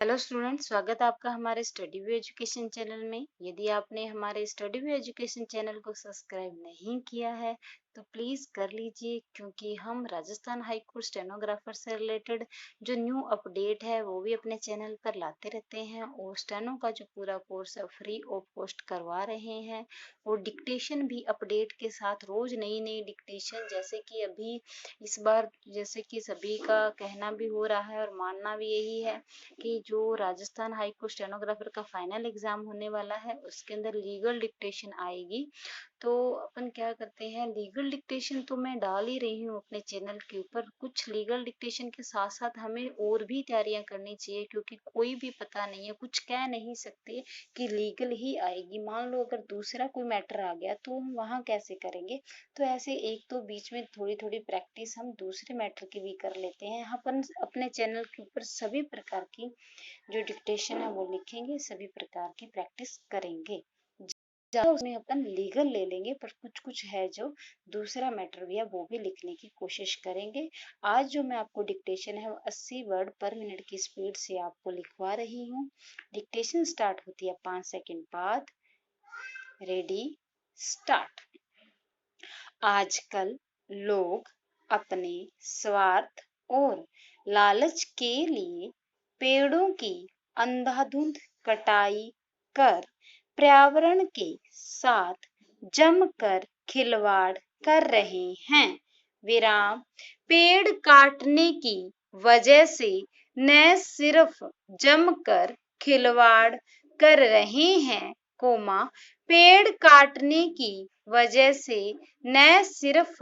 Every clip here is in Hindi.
हेलो स्टूडेंट, स्वागत है आपका हमारे स्टडी व्यू एजुकेशन चैनल में। यदि आपने हमारे स्टडी व्यू एजुकेशन चैनल को सब्सक्राइब नहीं किया है तो प्लीज़ कर लीजिए, क्योंकि हम राजस्थान हाई कोर्ट स्टेनोग्राफर से रिलेटेड जो न्यू अपडेट है वो भी अपने चैनल पर लाते रहते हैं। और स्टेनो का जो पूरा कोर्स है फ्री ऑफ कॉस्ट करवा रहे हैं, और डिक्टेशन भी अपडेट के साथ रोज़ नई नई डिक्टेशन, जैसे कि अभी इस बार जैसे कि सभी का कहना भी हो रहा है और मानना भी यही है कि जो राजस्थान हाई कोर्ट स्टेनोग्राफर का फाइनल एग्जाम होने वाला है उसके अंदर लीगल डिक्टेशन आएगी। तो अपन क्या करते हैं, लीगल डिक्टेशन तो मैं डाल ही रही हूँ अपने चैनल के ऊपर। कुछ लीगल डिक्टेशन के साथ साथ हमें और भी तैयारियां करनी चाहिए, क्योंकि कोई भी पता नहीं है, कुछ कह नहीं सकते कि लीगल ही आएगी। मान लो अगर दूसरा कोई मैटर आ गया तो हम वहाँ कैसे करेंगे। तो ऐसे एक तो बीच में थोड़ी थोड़ी प्रैक्टिस हम दूसरे मैटर की भी कर लेते हैं। अपन अपने चैनल के ऊपर सभी प्रकार की जो डिक्टेशन है वो लिखेंगे, सभी प्रकार की प्रैक्टिस करेंगे। ज्यादा उसमें अपन लीगल ले लेंगे, पर कुछ कुछ है जो दूसरा मैटर भी है वो भी लिखने की कोशिश करेंगे। आज जो मैं आपको डिक्टेशन है वो 80 वर्ड पर मिनट की स्पीड से आपको लिखवा रही हूँ। डिक्टेशन स्टार्ट होती है 5 सेकंड बाद। Ready, start. आजकल लोग अपने स्वार्थ और लालच के लिए पेड़ों की अंधाधुंध कटाई कर पर्यावरण के साथ जमकर खिलवाड़ कर रहे हैं। विराम, पेड़ काटने की वजह से न सिर्फ जमकर खिलवाड़ कर रहे हैं, कोमा, पेड़ काटने की वजह से न सिर्फ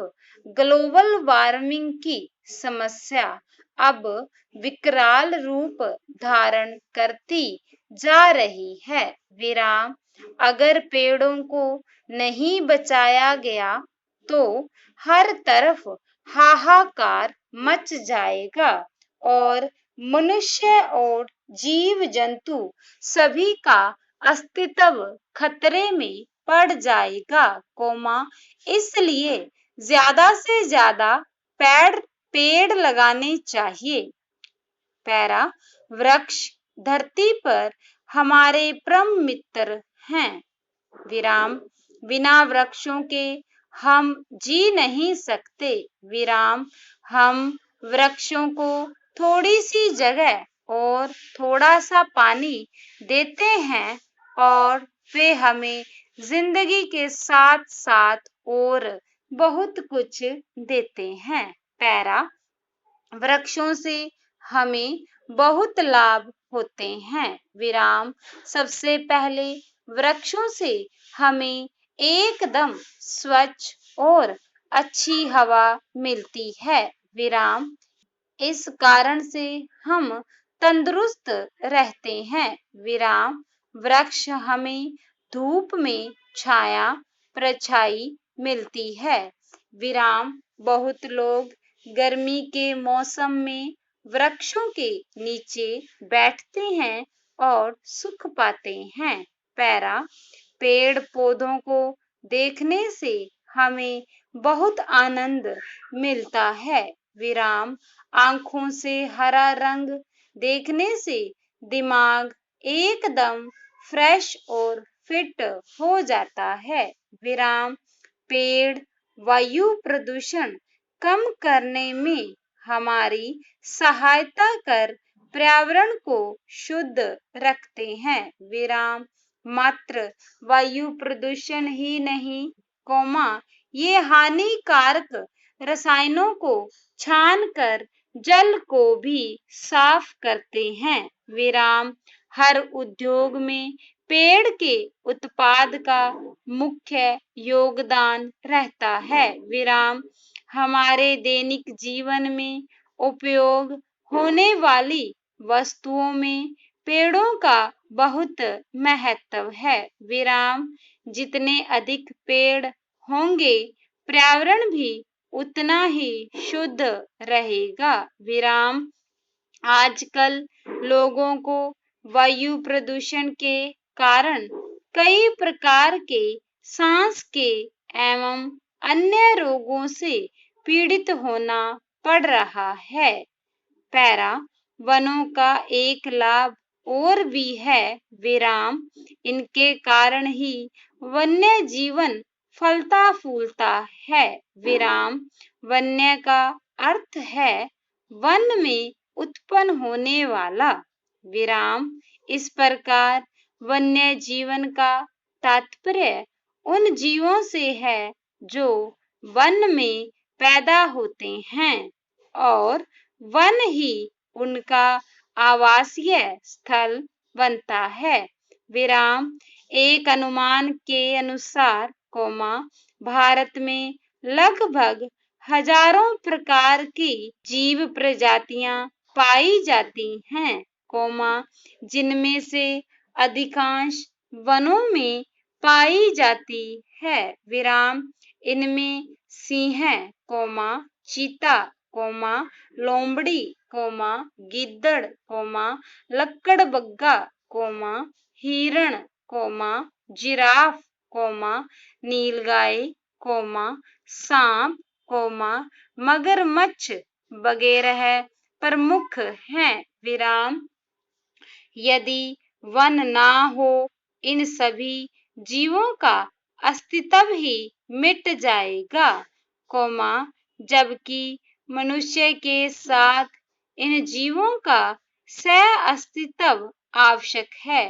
ग्लोबल वार्मिंग की समस्या अब विकराल रूप धारण करती जा रही है। विराम, अगर पेड़ों को नहीं बचाया गया तो हर तरफ हाहाकार मच जाएगा और मनुष्य और जीव जंतु सभी का अस्तित्व खतरे में पड़ जाएगा, कोमा, इसलिए ज्यादा से ज्यादा पेड़ पेड़ लगाने चाहिए। पैरा, वृक्ष धरती पर हमारे परम मित्र हैं। विराम, बिना वृक्षों के हम जी नहीं सकते। विराम, हम वृक्षों को थोड़ी सी जगह और थोड़ा सा पानी देते हैं और वे हमें जिंदगी के साथ साथ और बहुत कुछ देते हैं। पैरा, वृक्षों से हमें बहुत लाभ होते हैं। विराम, सबसे पहले वृक्षों से हमें एकदम स्वच्छ और अच्छी हवा मिलती है। विराम, इस कारण से हम तंदुरुस्त रहते हैं। विराम, वृक्ष हमें धूप में छाया परछाई मिलती है। विराम, बहुत लोग गर्मी के मौसम में वृक्षों के नीचे बैठते हैं और सुख पाते हैं। पैरा, पेड़ पौधों को देखने से हमें बहुत आनंद मिलता है। विराम, आंखों से हरा रंग देखने से दिमाग एकदम फ्रेश और फिट हो जाता है। विराम, पेड़ वायु प्रदूषण कम करने में हमारी सहायता कर पर्यावरण को शुद्ध रखते हैं। विराम, मात्र वायु प्रदूषण ही नहीं, कोमा, ये हानिकारक रसायनों को छानकर जल को भी साफ करते हैं। विराम, हर उद्योग में पेड़ के उत्पाद का मुख्य योगदान रहता है। विराम, हमारे दैनिक जीवन में उपयोग होने वाली वस्तुओं में पेड़ों का बहुत महत्व है। विराम, जितने अधिक पेड़ होंगे पर्यावरण भी उतना ही शुद्ध रहेगा। विराम, आजकल लोगों को वायु प्रदूषण के कारण कई प्रकार के सांस के एवं अन्य रोगों से पीड़ित होना पड़ रहा है। पैरा, वनों का एक लाभ और भी है विराम। इनके कारण ही वन्य जीवन फलता फूलता है विराम। वन्य का अर्थ है वन में उत्पन्न होने वाला विराम। इस प्रकार वन्य जीवन का तात्पर्य उन जीवों से है जो वन में पैदा होते हैं और वन ही उनका आवासीय स्थल बनता है विराम। एक अनुमान के अनुसार भारत में लगभग हजारों प्रकार की जीव प्रजातियां पाई जाती हैं जिनमें से अधिकांश वनों में पाई जाती है विराम। इनमें सिंह चीता लोमड़ी गिद्दड़ लक्कड़बग्गा हिरण जिराफ नीलगाय सांप मगरमच्छ वगैरह प्रमुख हैं विराम। यदि वन ना हो इन सभी जीवों का अस्तित्व ही मिट जाएगा जबकि मनुष्य के साथ इन जीवों का सह अस्तित्व आवश्यक है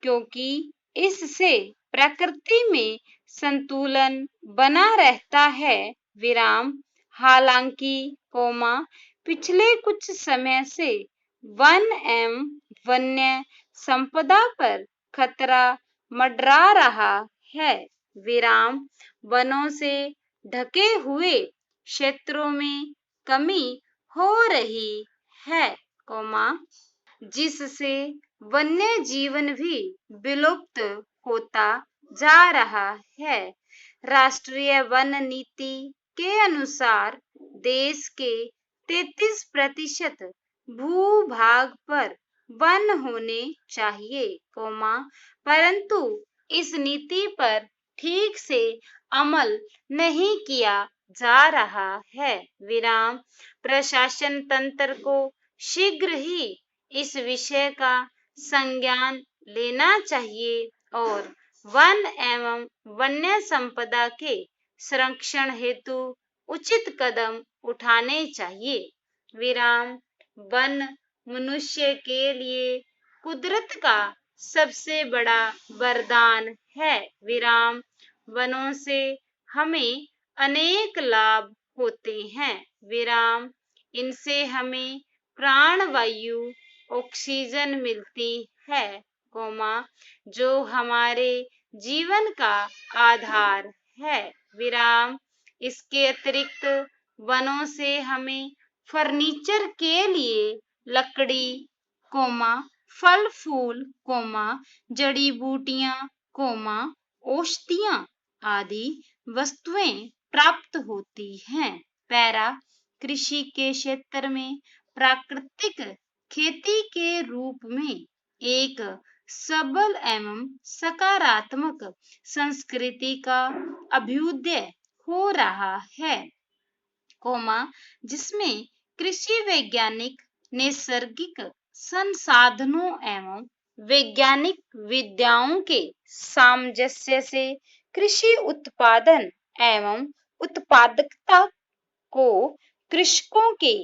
क्योंकि इससे प्रकृति में संतुलन बना रहता है विराम। हालांकि पिछले कुछ समय से वन एवं वन्य संपदा पर खतरा मंडरा रहा है विराम। वनों से ढके हुए क्षेत्रों में कमी हो रही है जिससे वन्य जीवन भी विलुप्त होता जा रहा है। राष्ट्रीय वन नीति के अनुसार देश के 33% भूभाग पर वन होने चाहिए परंतु इस नीति पर ठीक से अमल नहीं किया जा रहा है विराम। प्रशासन तंत्र को शीघ्र ही इस विषय का संज्ञान लेना चाहिए और वन एवं वन्य संपदा के संरक्षण हेतु उचित कदम उठाने चाहिए विराम। वन मनुष्य के लिए कुदरत का सबसे बड़ा वरदान है विराम। वनों से हमें अनेक लाभ होते हैं विराम। इनसे हमें प्राणवायु ऑक्सीजन मिलती है जो हमारे जीवन का आधार है विराम। इसके अतिरिक्त वनों से हमें फर्नीचर के लिए लकड़ी फल फूल जड़ी बूटियां औषधियां आदि वस्तुएं प्राप्त होती हैं। कृषि के क्षेत्र में प्राकृतिक खेती के रूप में एक सबल एवं सकारात्मक संस्कृति का अभ्युदय हो रहा है जिसमें कृषि वैज्ञानिक नैसर्गिक संसाधनों एवं वैज्ञानिक विद्याओं के सामंजस्य से कृषि उत्पादन एवं उत्पादकता को कृषकों के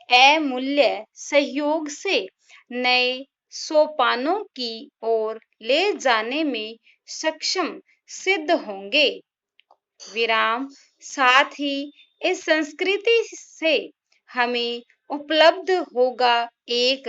अमूल्य सहयोग से नए सोपानों की ओर ले जाने में सक्षम सिद्ध होंगे विराम। साथ ही इस संस्कृति से हमें उपलब्ध होगा एक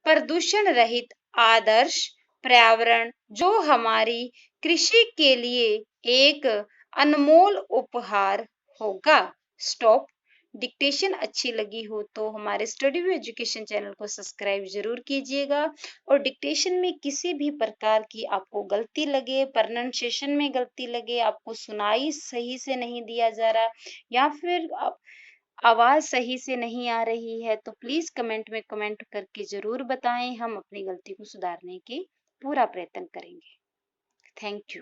प्रदूषण रहित आदर्श पर्यावरण जो हमारी कृषि के लिए एक अनमोल उपहार होगा। स्टॉप। डिक्टेशन अच्छी लगी हो तो हमारे स्टडी व्यू एजुकेशन चैनल को सब्सक्राइब जरूर कीजिएगा और डिक्टेशन में किसी भी प्रकार की आपको गलती लगे, प्रोनाउंसिएशन में गलती लगे, आपको सुनाई सही से नहीं दिया जा रहा या फिर आवाज सही से नहीं आ रही है तो प्लीज कमेंट में कमेंट करके जरूर बताएं। हम अपनी गलती को सुधारने की पूरा प्रयत्न करेंगे। Thank you.